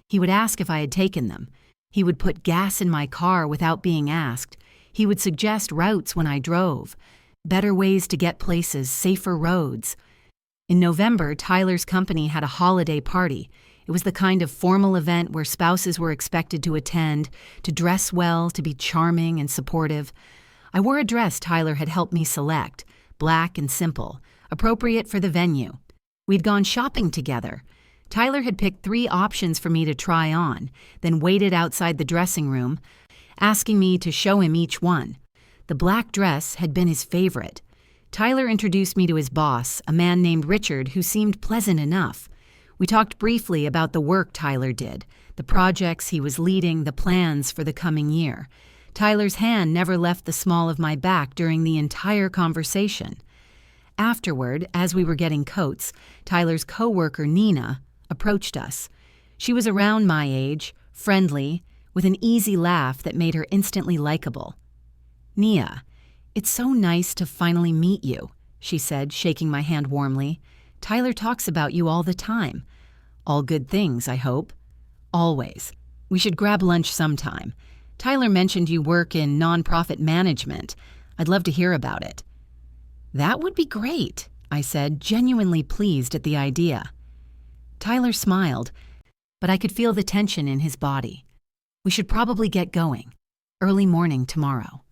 He would ask if I had taken them. He would put gas in my car without being asked. He would suggest routes when I drove, better ways to get places, safer roads. In November, Tyler's company had a holiday party. It was the kind of formal event where spouses were expected to attend, to dress well, to be charming and supportive. I wore a dress Tyler had helped me select, black and simple, appropriate for the venue. We'd gone shopping together. Tyler had picked 3 options for me to try on, then waited outside the dressing room, asking me to show him each one. The black dress had been his favorite. Tyler introduced me to his boss, a man named Richard who seemed pleasant enough. We talked briefly about the work Tyler did, the projects he was leading, the plans for the coming year. Tyler's hand never left the small of my back during the entire conversation. Afterward, as we were getting coats, Tyler's coworker, Nina, approached us. She was around my age, friendly, with an easy laugh that made her instantly likable. "Nia, it's so nice to finally meet you," she said, shaking my hand warmly. "Tyler talks about you all the time. All good things, I hope." "Always. We should grab lunch sometime. Tyler mentioned you work in nonprofit management. I'd love to hear about it." "That would be great," I said, genuinely pleased at the idea. Tyler smiled, but I could feel the tension in his body. "We should probably get going. Early morning tomorrow."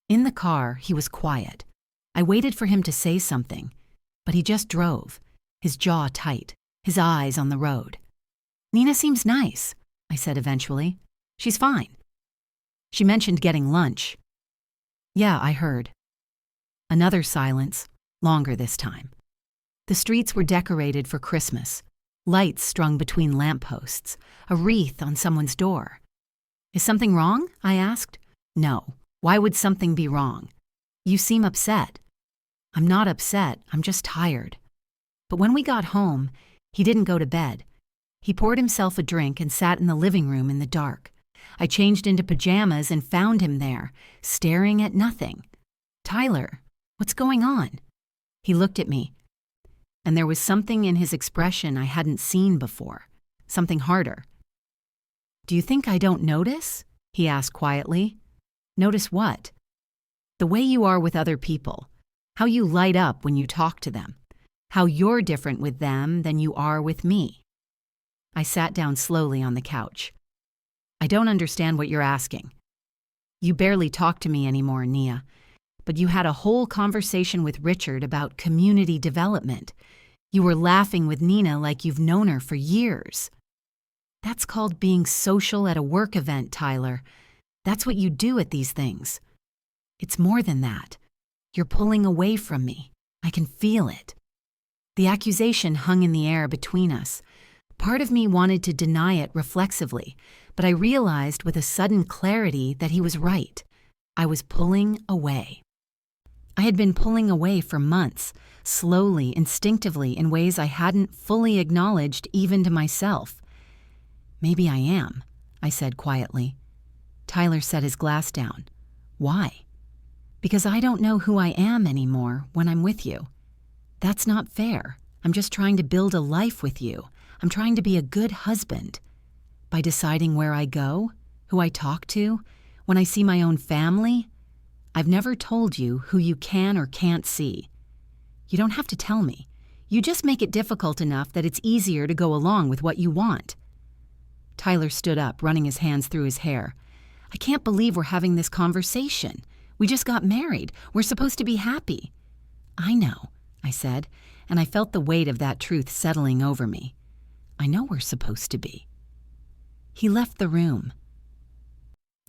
In the car, he was quiet. I waited for him to say something, but he just drove, his jaw tight, his eyes on the road. "Nina seems nice," I said eventually. "She's fine." "She mentioned getting lunch." "Yeah, I heard." Another silence, longer this time. The streets were decorated for Christmas, lights strung between lampposts, a wreath on someone's door. "Is something wrong?" I asked. "No. Why would something be wrong? You seem upset." "I'm not upset, I'm just tired." But when we got home, he didn't go to bed. He poured himself a drink and sat in the living room in the dark. I changed into pajamas and found him there, staring at nothing. "Tyler, what's going on?" He looked at me, and there was something in his expression I hadn't seen before, something harder. "Do you think I don't notice?" he asked quietly. "Notice what?" "The way you are with other people, how you light up when you talk to them, how you're different with them than you are with me." I sat down slowly on the couch. "I don't understand what you're asking." "You barely talk to me anymore, Nia, but you had a whole conversation with Richard about community development. You were laughing with Nina like you've known her for years." "That's called being social at a work event, Tyler. That's what you do at these things." "It's more than that. You're pulling away from me. I can feel it." The accusation hung in the air between us, Part of me wanted to deny it reflexively, but I realized with a sudden clarity that he was right. I was pulling away. I had been pulling away for months, slowly, instinctively, in ways I hadn't fully acknowledged even to myself. "Maybe I am," I said quietly. Tyler set his glass down. "Why?" "Because I don't know who I am anymore when I'm with you. That's not fair. I'm just trying to build a life with you. I'm trying to be a good husband. By deciding where I go, who I talk to, when I see my own family, I've never told you who you can or can't see. You don't have to tell me. You just make it difficult enough that it's easier to go along with what you want." Tyler stood up, running his hands through his hair. "I can't believe we're having this conversation. We just got married. We're supposed to be happy." "I know," I said, and I felt the weight of that truth settling over me. "I know we're supposed to be." He left the room.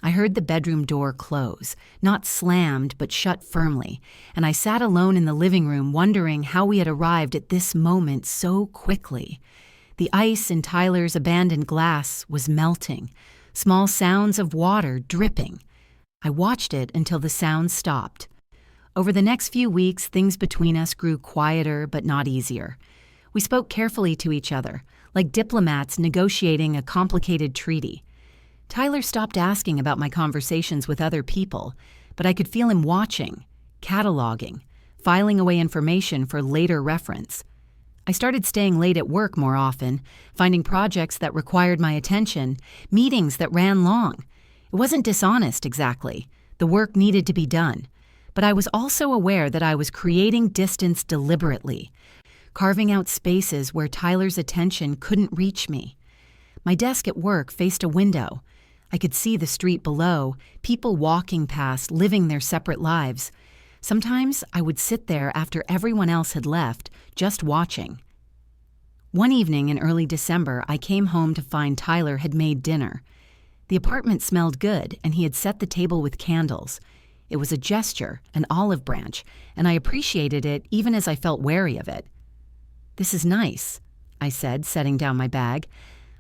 I heard the bedroom door close, not slammed but shut firmly, and I sat alone in the living room wondering how we had arrived at this moment so quickly. The ice in Tyler's abandoned glass was melting, small sounds of water dripping. I watched it until the sound stopped. Over the next few weeks, things between us grew quieter but not easier. We spoke carefully to each other, like diplomats negotiating a complicated treaty. Tyler stopped asking about my conversations with other people, but I could feel him watching, cataloging, filing away information for later reference. I started staying late at work more often, finding projects that required my attention, meetings that ran long. It wasn't dishonest exactly. The work needed to be done. But I was also aware that I was creating distance deliberately, carving out spaces where Tyler's attention couldn't reach me. My desk at work faced a window. I could see the street below, people walking past, living their separate lives. Sometimes I would sit there after everyone else had left, just watching. One evening in early December, I came home to find Tyler had made dinner. The apartment smelled good, and he had set the table with candles. It was a gesture, an olive branch, and I appreciated it even as I felt wary of it. "This is nice," I said, setting down my bag.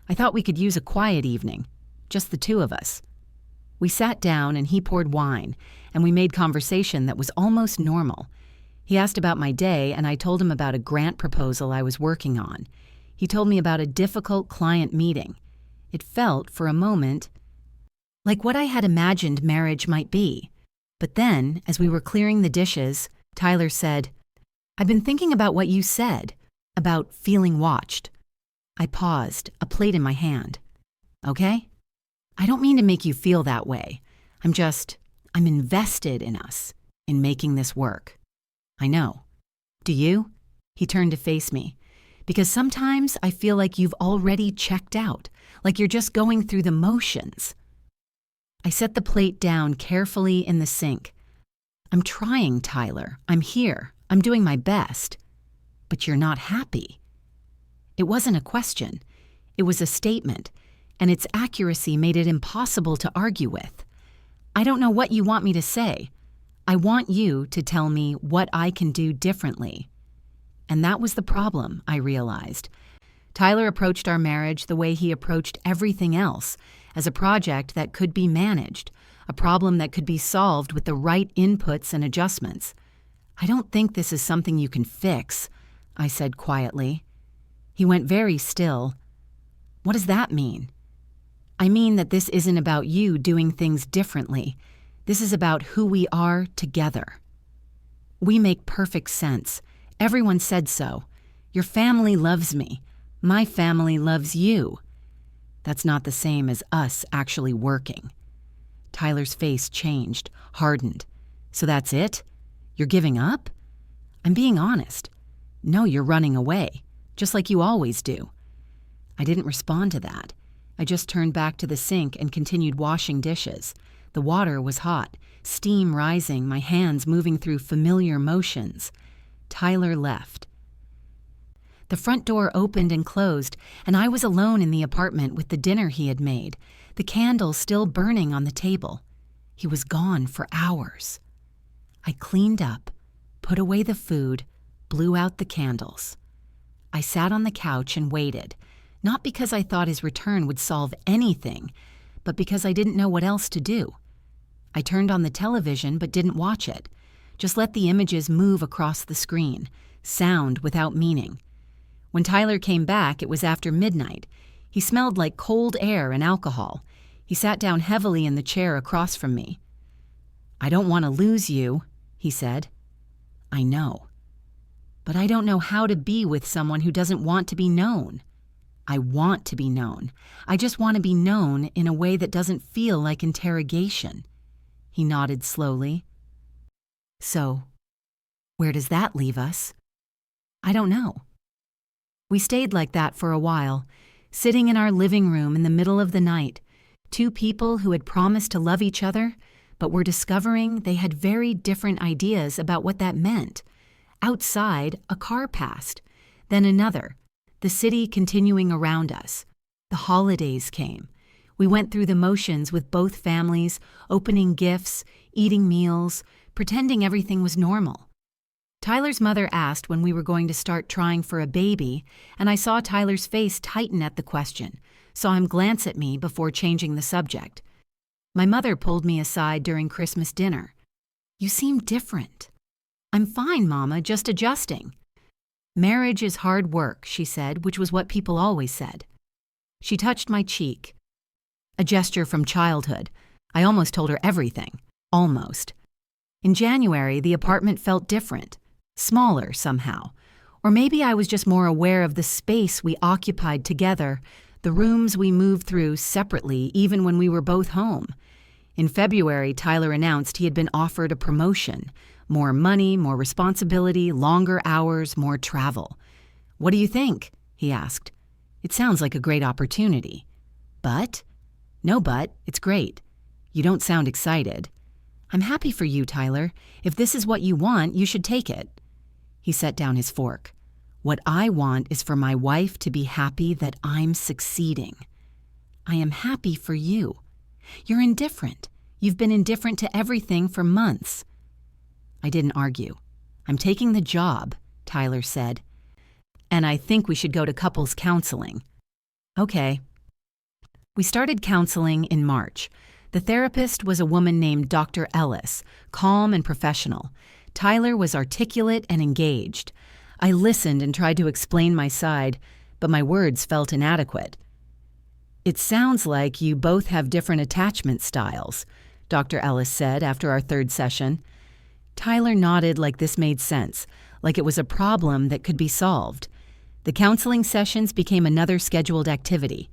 "I thought we could use a quiet evening. Just the two of us." We sat down and he poured wine, and we made conversation that was almost normal. He asked about my day, and I told him about a grant proposal I was working on. He told me about a difficult client meeting. It felt, for a moment, like what I had imagined marriage might be. But then, as we were clearing the dishes, Tyler said, "I've been thinking about what you said, about feeling watched." I paused, a plate in my hand. "Okay? I don't mean to make you feel that way. I'm invested in us, in making this work." "I know. Do you?" He turned to face me. "Because sometimes I feel like you've already checked out, like you're just going through the motions." I set the plate down carefully in the sink. "I'm trying, Tyler. I'm here. I'm doing my best. But you're not happy." It wasn't a question. It was a statement, and its accuracy made it impossible to argue with. "I don't know what you want me to say. I want you to tell me what I can do differently." And that was the problem, I realized. Tyler approached our marriage the way he approached everything else, as a project that could be managed, a problem that could be solved with the right inputs and adjustments. "I don't think this is something you can fix," I said quietly. He went very still. "What does that mean?" "I mean that this isn't about you doing things differently. This is about who we are together." "We make perfect sense. Everyone said so. Your family loves me. My family loves you. That's not the same as us actually working." Tyler's face changed, hardened. "So that's it? You're giving up?" "I'm being honest." "No, you're running away, just like you always do." I didn't respond to that. I just turned back to the sink and continued washing dishes. The water was hot, steam rising, my hands moving through familiar motions. Tyler left. The front door opened and closed, and I was alone in the apartment with the dinner he had made, the candle still burning on the table. He was gone for hours. I cleaned up, put away the food, blew out the candles. I sat on the couch and waited, Not because I thought his return would solve anything, but because I didn't know what else to do. I turned on the television but didn't watch it. Just let the images move across the screen, sound without meaning. When Tyler came back, it was after midnight. He smelled like cold air and alcohol. He sat down heavily in the chair across from me. "I don't want to lose you," he said. "I know. But I don't know how to be with someone who doesn't want to be known. I want to be known. I just want to be known in a way that doesn't feel like interrogation." He nodded slowly. "So, where does that leave us?" "I don't know." We stayed like that for a while, sitting in our living room in the middle of the night, two people who had promised to love each other, but were discovering they had very different ideas about what that meant. Outside, a car passed, then another, the city continuing around us. The holidays came. We went through the motions with both families, opening gifts, eating meals, pretending everything was normal. Tyler's mother asked when we were going to start trying for a baby, and I saw Tyler's face tighten at the question, saw him glance at me before changing the subject. My mother pulled me aside during Christmas dinner. "You seem different." "I'm fine, Mama, just adjusting." "Marriage is hard work," she said, which was what people always said. She touched my cheek. A gesture from childhood. I almost told her everything. Almost. In January, the apartment felt different. Smaller, somehow. Or maybe I was just more aware of the space we occupied together, the rooms we moved through separately even when we were both home. In February, Tyler announced he had been offered a promotion. More money, more responsibility, longer hours, more travel. "What do you think?" he asked. "It sounds like a great opportunity." "But?" "No but, it's great." "You don't sound excited." "I'm happy for you, Tyler. If this is what you want, you should take it." He set down his fork. "What I want is for my wife to be happy that I'm succeeding." "I am happy for you. You're indifferent. You've been indifferent to everything for months." I didn't argue. "I'm taking the job," Tyler said. "And I think we should go to couples counseling." "Okay." We started counseling in March. The therapist was a woman named Dr. Ellis, calm and professional. Tyler was articulate and engaged. I listened and tried to explain my side, but my words felt inadequate. "It sounds like you both have different attachment styles," Dr. Ellis said after our third session. Tyler nodded like this made sense, like it was a problem that could be solved. The counseling sessions became another scheduled activity.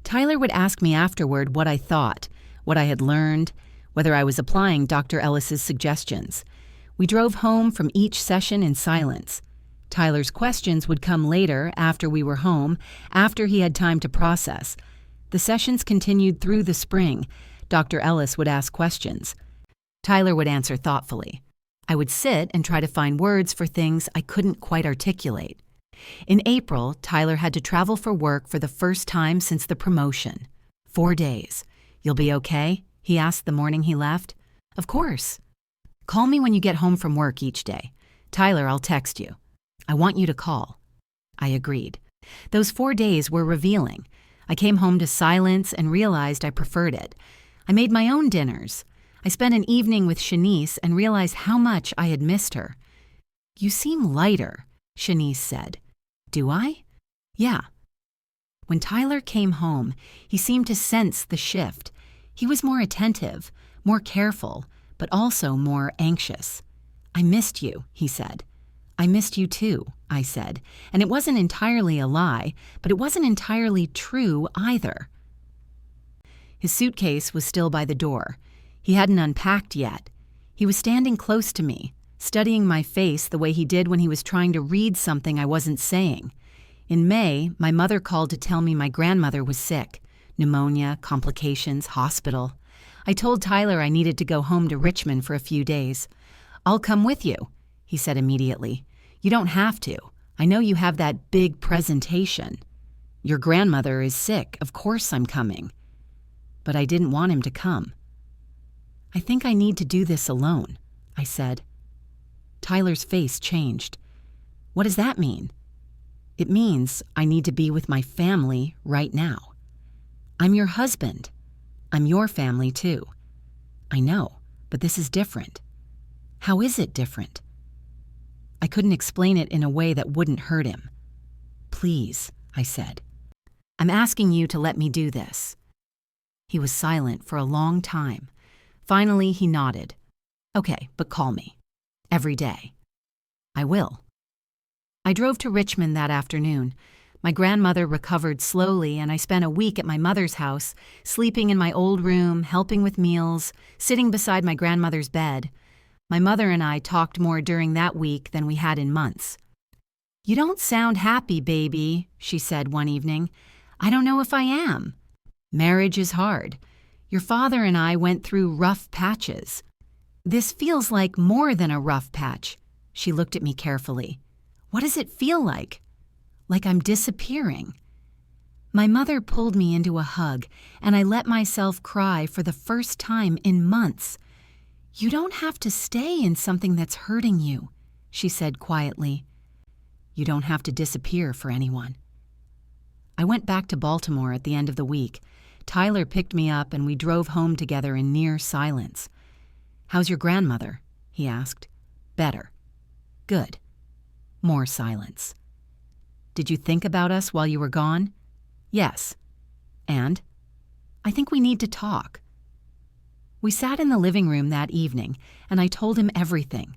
Tyler would ask me afterward what I thought, what I had learned, whether I was applying Dr. Ellis's suggestions. We drove home from each session in silence. Tyler's questions would come later, after we were home, after he had time to process. The sessions continued through the spring. Dr. Ellis would ask questions. Tyler would answer thoughtfully. I would sit and try to find words for things I couldn't quite articulate. In April, Tyler had to travel for work for the first time since the promotion. 4 days. "You'll be okay?" he asked the morning he left. "Of course." "Call me when you get home from work each day. Tyler, I'll text you." "I want you to call." I agreed. Those 4 days were revealing. I came home to silence and realized I preferred it. I made my own dinners. I spent an evening with Shanice and realized how much I had missed her. "You seem lighter," Shanice said. "Do I?" "Yeah." When Tyler came home, he seemed to sense the shift. He was more attentive, more careful, but also more anxious. "I missed you," he said. "I missed you too," I said, and it wasn't entirely a lie, but it wasn't entirely true either. His suitcase was still by the door. He hadn't unpacked yet. He was standing close to me, studying my face the way he did when he was trying to read something I wasn't saying. In May, my mother called to tell me my grandmother was sick. Pneumonia, complications, hospital. I told Tyler I needed to go home to Richmond for a few days. "I'll come with you," he said immediately. "You don't have to. I know you have that big presentation." "Your grandmother is sick. Of course I'm coming." But I didn't want him to come. "I think I need to do this alone," I said. Tyler's face changed. "What does that mean?" It means I need to be with my family right now. I'm your husband. I'm your family too. I know, but this is different. How is it different? I couldn't explain it in a way that wouldn't hurt him. Please, I said. I'm asking you to let me do this. He was silent for a long time. Finally, he nodded. Okay, but call me. Every day. I will. I drove to Richmond that afternoon. My grandmother recovered slowly, and I spent a week at my mother's house, sleeping in my old room, helping with meals, sitting beside my grandmother's bed. My mother and I talked more during that week than we had in months. You don't sound happy, baby, she said one evening. I don't know if I am. Marriage is hard. Your father and I went through rough patches. This feels like more than a rough patch. She looked at me carefully. What does it feel like? Like I'm disappearing. My mother pulled me into a hug, and I let myself cry for the first time in months. You don't have to stay in something that's hurting you, she said quietly. You don't have to disappear for anyone. I went back to Baltimore at the end of the week. Tyler picked me up and we drove home together in near silence. How's your grandmother? He asked. Better. Good. More silence. Did you think about us while you were gone? Yes. And? I think we need to talk. We sat in the living room that evening, and I told him everything.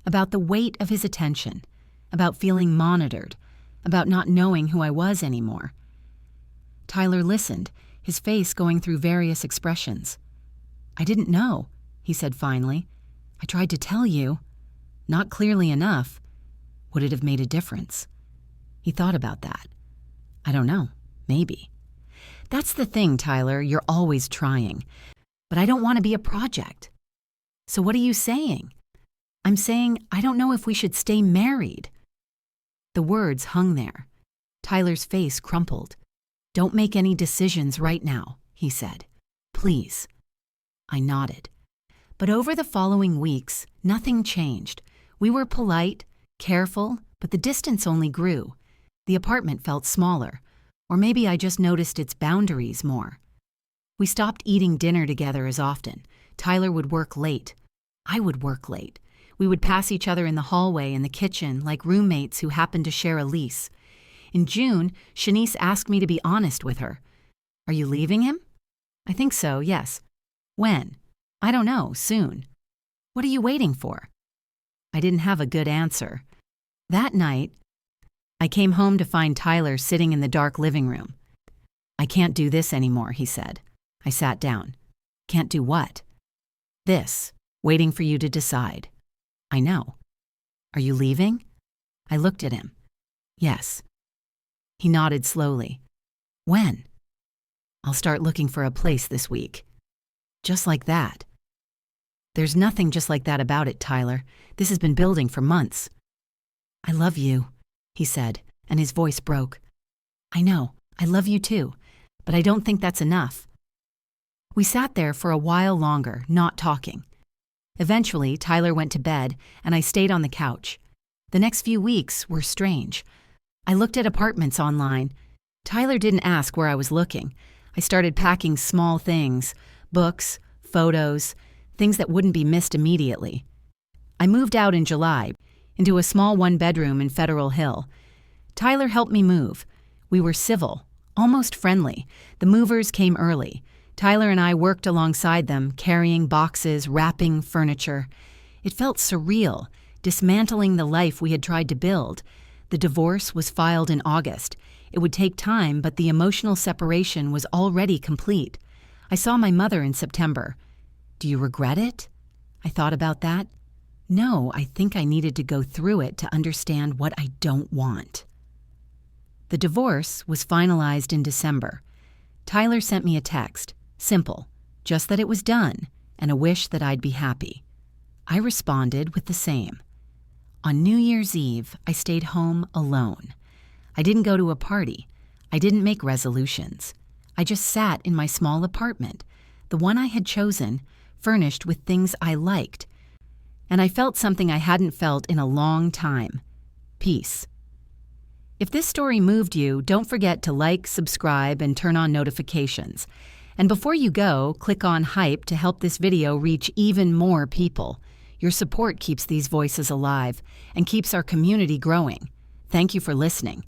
About the weight of his attention, about feeling monitored, about not knowing who I was anymore. Tyler listened, his face going through various expressions. I didn't know, he said finally. I tried to tell you. Not clearly enough. Would it have made a difference? He thought about that. I don't know. Maybe. That's the thing, Tyler. You're always trying. But I don't want to be a project. So what are you saying? I'm saying I don't know if we should stay married. The words hung there. Tyler's face crumpled. Don't make any decisions right now, he said. Please. I nodded. But over the following weeks, nothing changed. We were polite, careful, but the distance only grew. The apartment felt smaller, or maybe I just noticed its boundaries more. We stopped eating dinner together as often. Tyler would work late. I would work late. We would pass each other in the hallway and the kitchen like roommates who happened to share a lease. In June, Shanice asked me to be honest with her. Are you leaving him? I think so, yes. When? I don't know, soon. What are you waiting for? I didn't have a good answer. That night, I came home to find Tyler sitting in the dark living room. I can't do this anymore, he said. I sat down. Can't do what? This, waiting for you to decide. I know. Are you leaving? I looked at him. Yes. He nodded slowly. When? I'll start looking for a place this week. Just like that. There's nothing just like that about it, Tyler. This has been building for months. I love you, he said, and his voice broke. I know, I love you too, but I don't think that's enough. We sat there for a while longer, not talking. Eventually, Tyler went to bed, and I stayed on the couch. The next few weeks were strange. I looked at apartments online. Tyler didn't ask where I was looking. I started packing small things, books, photos, things that wouldn't be missed immediately. I moved out in July, into a small one-bedroom in Federal Hill. Tyler helped me move. We were civil, almost friendly. The movers came early. Tyler and I worked alongside them, carrying boxes, wrapping furniture. It felt surreal, dismantling the life we had tried to build. The divorce was filed in August. It would take time, but the emotional separation was already complete. I saw my mother in September. Do you regret it? I thought about that. No, I think I needed to go through it to understand what I don't want. The divorce was finalized in December. Tyler sent me a text. Simple, just that it was done, and a wish that I'd be happy. I responded with the same. On New Year's Eve, I stayed home alone. I didn't go to a party. I didn't make resolutions. I just sat in my small apartment, the one I had chosen, furnished with things I liked. And I felt something I hadn't felt in a long time. Peace. If this story moved you, don't forget to like, subscribe, and turn on notifications. And before you go, click on Hype to help this video reach even more people. Your support keeps these voices alive and keeps our community growing. Thank you for listening.